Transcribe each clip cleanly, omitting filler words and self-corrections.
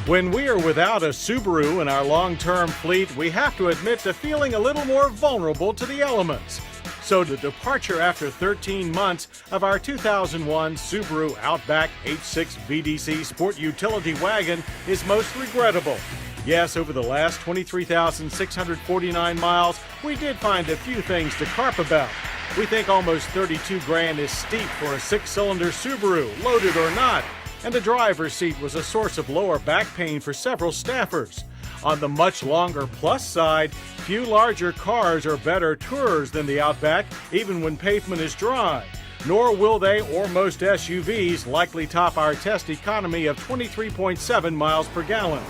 When we are without a Subaru in our long-term fleet, we have to admit to feeling a little more vulnerable to the elements. So the departure after 13 months of our 2001 Subaru Outback H6 VDC Sport Utility Wagon is most regrettable. Yes, over the last 23,649 miles, we did find a few things to carp about. We think almost 32 grand is steep for a six-cylinder Subaru, loaded or not, and the driver's seat was a source of lower back pain for several staffers. On the much longer plus side, few larger cars are better tourers than the Outback, even when pavement is dry. Nor will they, or most SUVs, likely top our test economy of 23.7 miles per gallon.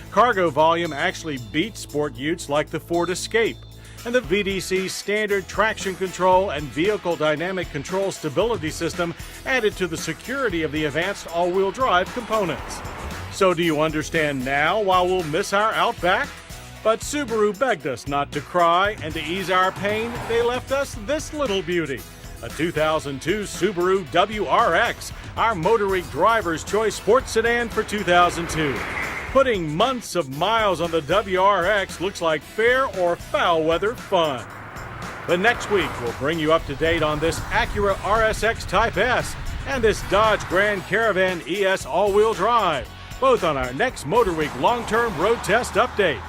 Cargo volume actually beats sport utes like the Ford Escape. And the VDC's standard traction control and vehicle dynamic control stability system added to the security of the advanced all-wheel drive components. So do you understand now why we'll miss our Outback? But Subaru begged us not to cry, and to ease our pain, they left us this little beauty. A 2002 Subaru WRX, our Motorweek driver's choice sports sedan for 2002. Putting months of miles on the WRX looks like fair or foul weather fun. But next week, we'll bring you up to date on this Acura RSX Type S and this Dodge Grand Caravan ES all-wheel drive, both on our next Motorweek long-term road test update.